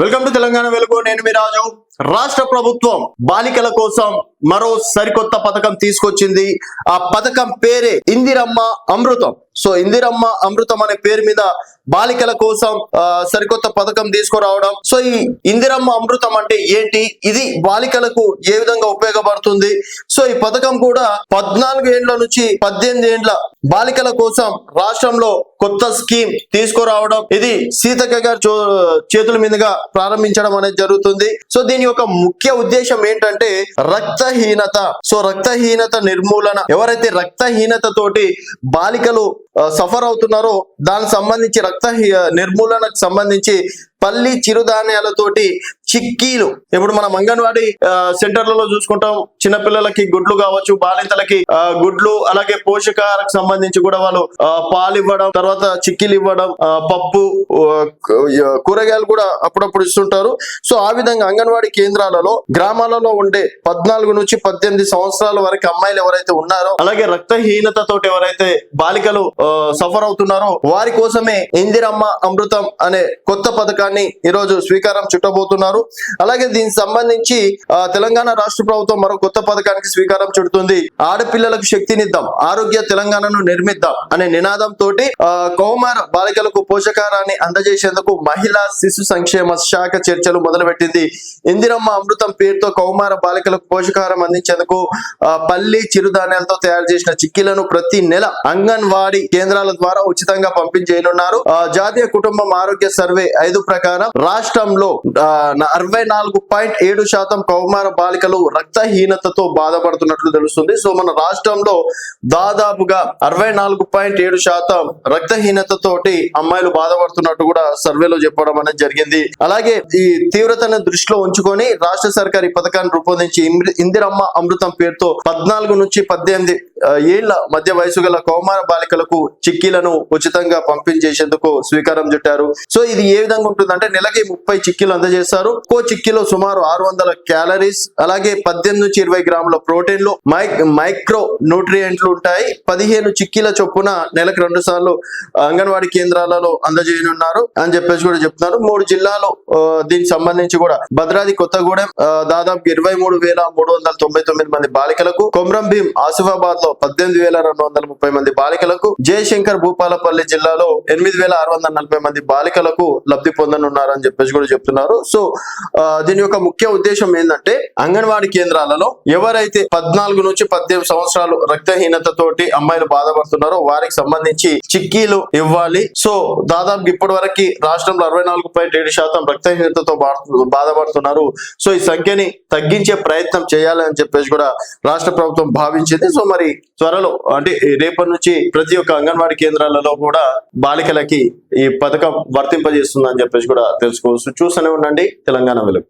Welcome to Telangana వెలుగు. నేను మీ రాజు. రాష్ట్ర ప్రభుత్వం బాలికల కోసం మరో సరికొత్త పథకం తీసుకొచ్చింది. ఆ పథకం పేరే ఇందిరమ్మ అమృతం. సో ఇందిరమ్మ అమృతం అనే పేరు మీద బాలికల కోసం సరికొత్త పథకం తీసుకురావడం. సో ఈ ఇందిరమ్మ అమృతం అంటే ఏంటి, ఇది బాలికలకు ఏ విధంగా ఉపయోగపడుతుంది, సో ఈ పథకం కూడా 14 ఏండ్ల నుంచి 18 ఏండ్ల బాలికల కోసం రాష్ట్రంలో కొత్త స్కీమ్ తీసుకురావడం, ఇది సీతక్క గారి చేతుల మీదుగా ప్రారంభించడం అనేది జరుగుతుంది. సో దీని యొక్క ముఖ్య ఉద్దేశం ఏంటంటే రక్తహీనత. సో రక్తహీనత నిర్మూలన. ఎవరైతే రక్తహీనత తోటి బాలికలు సఫర్ అవుతున్నారో దానికి సంబంధించి రక్త నిర్మూలనకు సంబంధించి పల్లి చిరుధాన్యాలతోటి చిక్కీలు, ఇప్పుడు మనం అంగన్వాడీ సెంటర్లలో చూసుకుంటాం, చిన్నపిల్లలకి గుడ్లు కావచ్చు, బాలింతలకి గుడ్లు, అలాగే పోషకాహారకు సంబంధించి కూడా వాళ్ళు పాలు ఇవ్వడం, తర్వాత చిక్కీలు ఇవ్వడం, పప్పు, కూరగాయలు కూడా అప్పుడప్పుడు ఇస్తుంటారు. సో ఆ విధంగా అంగన్వాడీ కేంద్రాలలో గ్రామాలలో ఉండే 14 నుంచి 18 సంవత్సరాల వరకు అమ్మాయిలు ఎవరైతే ఉన్నారో, అలాగే రక్తహీనత తోటి ఎవరైతే బాలికలు సఫర్ అవుతున్నారో వారి కోసమే ఇందిరమ్మ అమృతం అనే కొత్త పథకాన్ని ఈరోజు స్వీకారం చుట్టబోతున్నారు. అలాగే దీనికి సంబంధించి తెలంగాణ రాష్ట్ర ప్రభుత్వం మరో కొత్త పథకానికి స్వీకారం చుడుతుంది. ఆడపిల్లలకు శక్తినిద్దాం, ఆరోగ్య తెలంగాణను నిర్మిద్దాం అనే నినాదం తోటి కౌమార బాలికలకు పోషకాహారాన్ని అందజేసేందుకు మహిళా శిశు సంక్షేమ శాఖ చర్చలు మొదలుపెట్టింది. ఇందిరమ్మ అమృతం పేరుతో కౌమార బాలికలకు పోషకాహారం అందించేందుకు పల్లి చిరుధాన్యాలతో తయారు చేసిన చిక్కీలను ప్రతి నెల అంగన్వాడీ కేంద్రాల ద్వారా ఉచితంగా పంపించేయనున్నారు. జాతీయ కుటుంబం ఆరోగ్య సర్వే 5 ప్రకారం రాష్ట్రంలో 64.7% కౌమార బాలికలు రక్తహీనతతో బాధపడుతున్నట్లు తెలుస్తుంది. సో మన రాష్ట్రంలో దాదాపుగా 64.7% రక్తహీనతతోటి అమ్మాయిలు బాధపడుతున్నట్టు కూడా సర్వేలో చెప్పడం అనేది జరిగింది. అలాగే ఈ తీవ్రతను దృష్టిలో ఉంచుకొని రాష్ట్ర సర్కార్ ఈ పథకాన్ని రూపొందించి ఇందిరమ్మ అమృతం పేరుతో 14 నుంచి 18 ఏళ్ల మధ్య వయసు గల కౌమార బాలికలకు చిక్కీలను ఉచితంగా పంపించేసేందుకు స్వీకారం చుట్టారు. సో ఇది ఏ విధంగా ఉంటుందంటే నెలకి 30 చిక్కీలు అందజేస్తారు. ఒక్కో చిక్కీలో సుమారు 600 క్యాలరీస్, అలాగే 18 నుంచి 20 గ్రాముల ప్రోటీన్లు, మైక్రో న్యూట్రియంట్లు ఉంటాయి. 15 చిక్కీల చొప్పున నెలకు 2 సార్లు అంగన్వాడీ కేంద్రాలలో అందజేయనున్నారు అని చెప్పేసి కూడా చెప్తున్నారు. 3 జిల్లాలు దీనికి సంబంధించి కూడా భద్రాద్రి కొత్తగూడెం దాదాపు 23,399 మంది బాలికలకు, కొమ్రంభీం ఆసిఫాబాద్ లో 18,230 మంది బాలికలకు, జయశంకర్ భూపాలపల్లి జిల్లాలో 8,640 మంది బాలికలకు లబ్ధి పొందనున్నారని చెప్పేసి కూడా చెప్తున్నారు. సో దీని యొక్క ముఖ్య ఉద్దేశం ఏంటంటే అంగన్వాడీ కేంద్రాలలో ఎవరైతే 14 నుంచి 18 సంవత్సరాలు రక్తహీనత తోటి అమ్మాయిలు బాధపడుతున్నారో వారికి సంబంధించి చిక్కీలు ఇవ్వాలి. సో దాదాపు ఇప్పటి వరకు రాష్ట్రంలో 64.7% రక్తహీనతతో బాధపడుతున్నారు. సో ఈ సంఖ్యని తగ్గించే ప్రయత్నం చేయాలని చెప్పేసి కూడా రాష్ట్ర ప్రభుత్వం భావించింది. సో మరి త్వరలో అంటే రేపటి నుంచి ప్రతి ఒక్క అంగన్వాడీ కేంద్రాలలో కూడా బాలికలకి ఈ పథకం వర్తింపజేస్తుందని చెప్పేసి కూడా తెలుసుకోవచ్చు. చూస్తూనే ఉండండి తెలంగాణ వెలుగు.